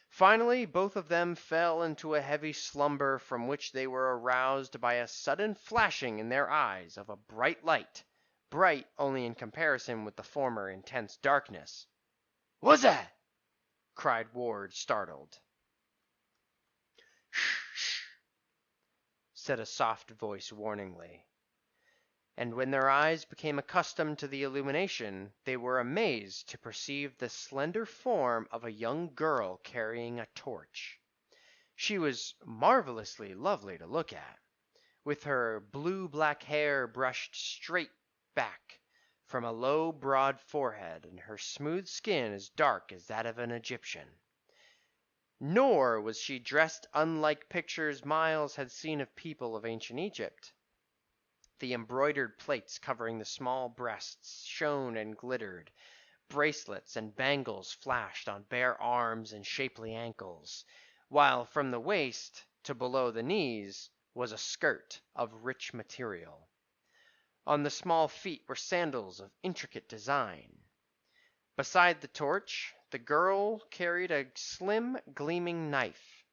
Finally, both of them fell into a heavy slumber from which they were aroused by a sudden flashing in their eyes of a bright light, bright only in comparison with the former intense darkness. "What's that?" cried Ward, startled. "Shh, shh," said a soft voice warningly. And when their eyes became accustomed to the illumination, they were amazed to perceive the slender form of a young girl carrying a torch. She was marvelously lovely to look at, with her blue-black hair brushed straight back from a low, broad forehead, and her smooth skin as dark as that of an Egyptian. Nor was she dressed unlike pictures Miles had seen of people of ancient Egypt. The embroidered plates covering the small breasts shone and glittered. Bracelets and bangles flashed on bare arms and shapely ankles, while from the waist to below the knees was a skirt of rich material. On the small feet were sandals of intricate design. Beside the torch, the girl carried a slim, gleaming knife,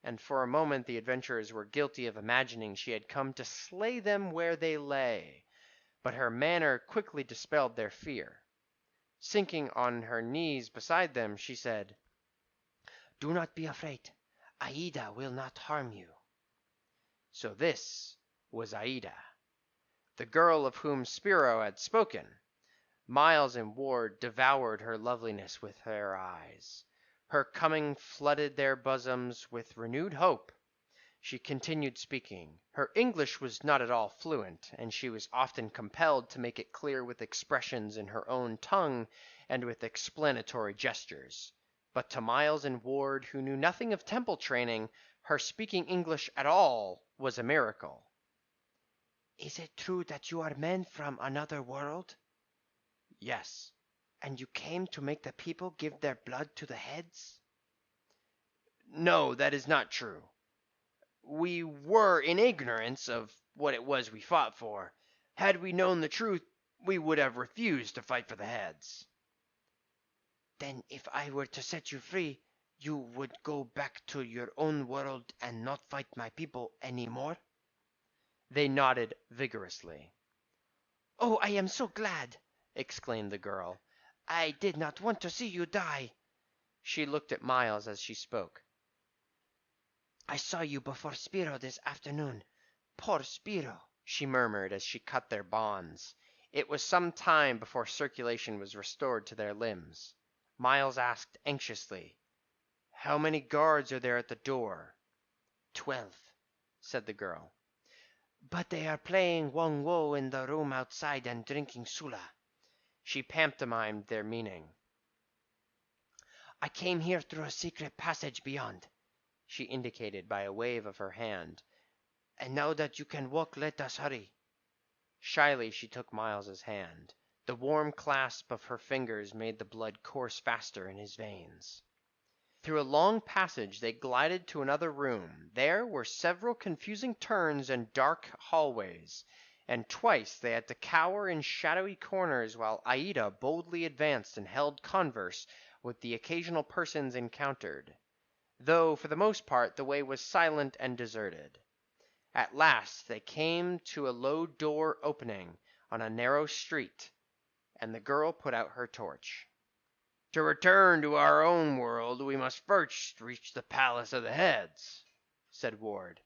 and for a moment the adventurers were guilty of imagining she had come to slay them where they lay, but her manner quickly dispelled their fear. Sinking on her knees beside them, she said, "Do not be afraid. Aida will not harm you." So this was Aida, the girl of whom Spiro had spoken. Miles and Ward devoured her loveliness with their eyes. Her coming flooded their bosoms with renewed hope. She continued speaking. Her English was not at all fluent, and she was often compelled to make it clear with expressions in her own tongue and with explanatory gestures. But to Miles and Ward, who knew nothing of temple training, her speaking English at all was a miracle. "Is it true that you are men from another world?" "Yes." "And you came to make the people give their blood to the heads?" "No, that is not true. We were in ignorance of what it was we fought for. Had we known the truth, we would have refused to fight for the heads." "Then if I were to set you free, you would go back to your own world and not fight my people any more?" They nodded vigorously. "Oh, I am so glad!" exclaimed the girl. "I did not want to see you die." She looked at Miles as she spoke. "I saw you before Spiro this afternoon. Poor Spiro," she murmured as she cut their bonds. It was some time before circulation was restored to their limbs. Miles asked anxiously, "How many guards are there at the door?" 12, said the girl. "But they are playing Wong Wo in the room outside and drinking Sula." She pantomimed their meaning. "I came here through a secret passage beyond," she indicated by a wave of her hand. "And now that you can walk, let us hurry." Shyly she took Miles's hand. The warm clasp of her fingers made the blood course faster in his veins. Through a long passage they glided to another room. There were several confusing turns and dark hallways, and twice they had to cower in shadowy corners while Aida boldly advanced and held converse with the occasional persons encountered, though for the most part the way was silent and deserted. At last they came to a low door opening on a narrow street, and the girl put out her torch. "To return to our own world, we must first reach the Palace of the Heads," said Ward.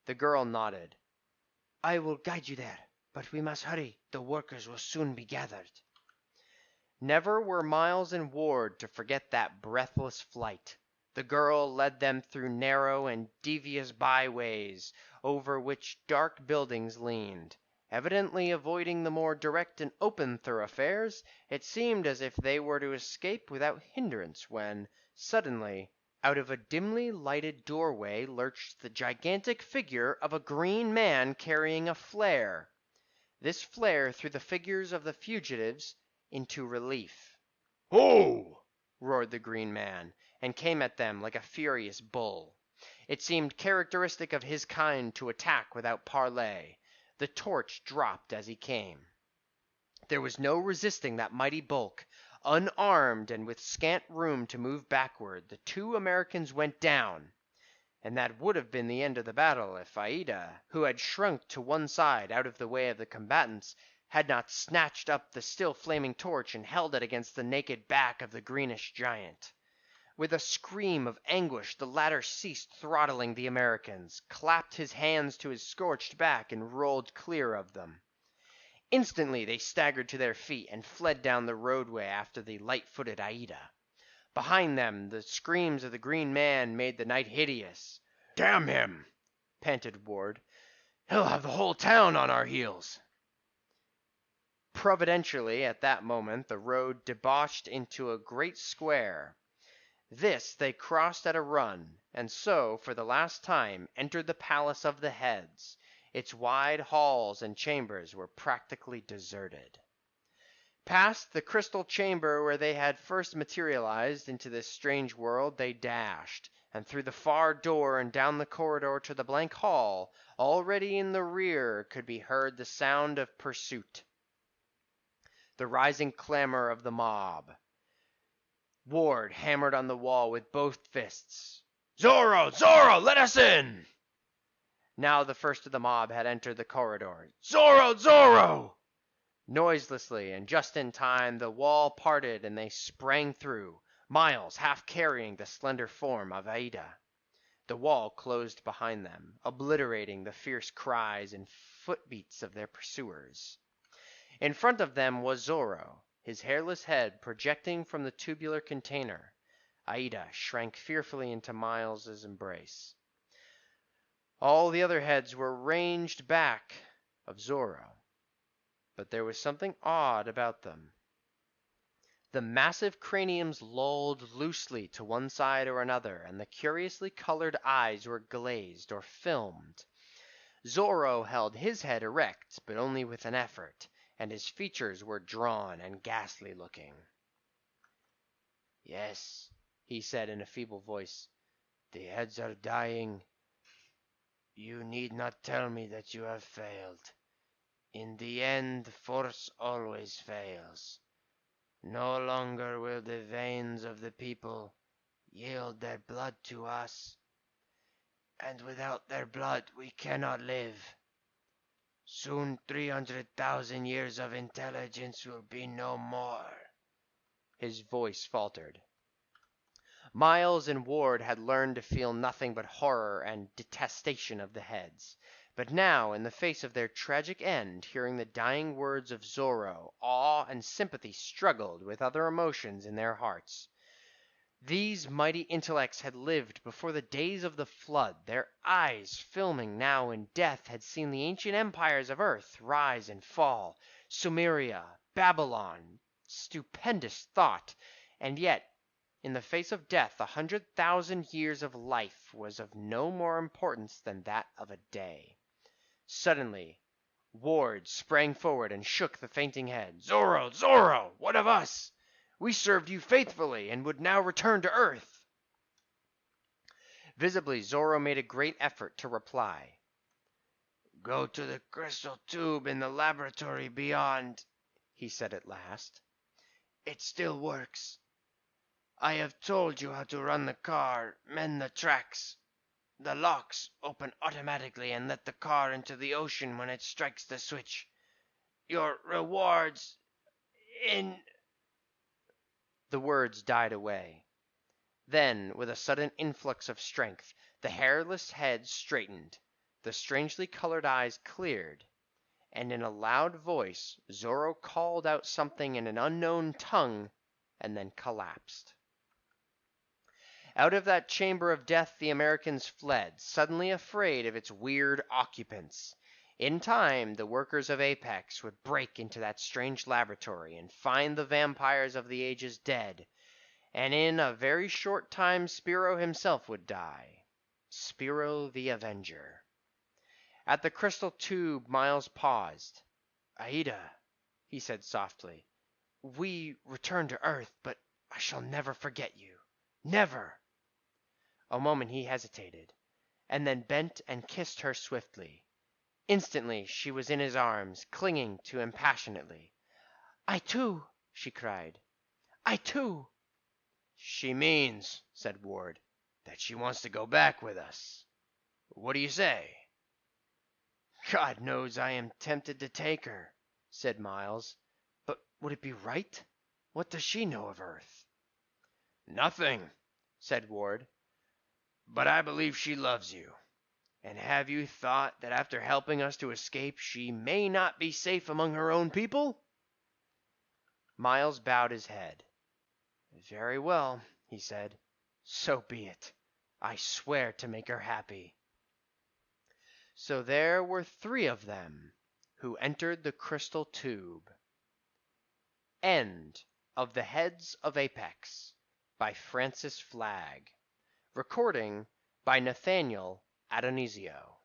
The girl nodded. "I will guide you there, but we must hurry. The workers will soon be gathered." Never were Miles and Ward to forget that breathless flight. The girl led them through narrow and devious byways, over which dark buildings leaned. Evidently avoiding the more direct and open thoroughfares, it seemed as if they were to escape without hindrance when, suddenly, out of a dimly lighted doorway lurched the gigantic figure of a green man carrying a flare. This flare threw the figures of the fugitives into relief. "Ho!" roared the green man, and came at them like a furious bull. It seemed characteristic of his kind to attack without parley. The torch dropped as he came. There was no resisting that mighty bulk. Unarmed and with scant room to move backward, the two Americans went down. And that would have been the end of the battle if Aida, who had shrunk to one side out of the way of the combatants, had not snatched up the still flaming torch and held it against the naked back of the greenish giant. With a scream of anguish, the latter ceased throttling the Americans, clapped his hands to his scorched back, and rolled clear of them. Instantly they staggered to their feet and fled down the roadway after the light-footed Aida. Behind them, the screams of the green man made the night hideous. "Damn him!" panted Ward. "He'll have the whole town on our heels." Providentially, at that moment, the road debouched into a great square. This they crossed at a run, and so, for the last time, entered the Palace of the Heads. Its wide halls and chambers were practically deserted. Past the crystal chamber where they had first materialized into this strange world they dashed, and through the far door and down the corridor to the blank hall. Already in the rear could be heard the sound of pursuit, the rising clamor of the mob. Ward hammered on the wall with both fists. "Zorro! Zorro! Let us in!" Now the first of the mob had entered the corridor. "Zorro! Zorro!" Noiselessly and just in time the wall parted and they sprang through, Miles half carrying the slender form of Aida. The wall closed behind them, obliterating the fierce cries and footbeats of their pursuers. In front of them was Zorro, his hairless head projecting from the tubular container. Aida shrank fearfully into Miles's embrace. All the other heads were ranged back of Zorro, but there was something odd about them. The massive craniums lolled loosely to one side or another, and the curiously colored eyes were glazed or filmed. Zorro held his head erect, but only with an effort, and his features were drawn and ghastly looking. "Yes," he said in a feeble voice, "the heads are dying. You need not tell me that you have failed. In the end, force always fails. No longer will the veins of the people yield their blood to us, and without their blood we cannot live. Soon 300,000 years of intelligence will be no more." His voice faltered. Miles and Ward had learned to feel nothing but horror and detestation of the heads. But now, in the face of their tragic end, hearing the dying words of Zorro, awe and sympathy struggled with other emotions in their hearts. These mighty intellects had lived before the days of the flood. Their eyes, filming now in death, had seen the ancient empires of earth rise and fall. Sumeria, Babylon, stupendous thought. And yet, in the face of death, 100,000 years of life was of no more importance than that of a day. Suddenly, Ward sprang forward and shook the fainting head. "Zorro! Zorro! What of us? We served you faithfully and would now return to Earth." Visibly, Zorro made a great effort to reply. "Go to the crystal tube in the laboratory beyond," he said at last. "It still works. I have told you how to run the car, mend the tracks. The locks open automatically and let the car into the ocean when it strikes the switch. Your rewards in—" The words died away. Then, with a sudden influx of strength, the hairless head straightened, the strangely colored eyes cleared, and in a loud voice Zorro called out something in an unknown tongue and then collapsed. Out of that chamber of death the Americans fled, suddenly afraid of its weird occupants. In time, the workers of Apex would break into that strange laboratory and find the vampires of the ages dead, and in a very short time Spiro himself would die. Spiro the Avenger. At the crystal tube, Miles paused. "Aida," he said softly, "we return to Earth, but I shall never forget you. Never!" A moment he hesitated, and then bent and kissed her swiftly. Instantly she was in his arms, clinging to him passionately. "I too!" she cried. "I too!" "She means," said Ward, "that she wants to go back with us. What do you say?" "God knows I am tempted to take her," said Miles. "But would it be right? What does she know of Earth?" "Nothing," said Ward. "But I believe she loves you. And have you thought that after helping us to escape she may not be safe among her own people?" Miles bowed his head. "Very well," he said. "So be it. I swear to make her happy." So there were 3 of them who entered the crystal tube. End of The Heads of Apex by Francis Flagg. Recording by Nathaniel Adonisio.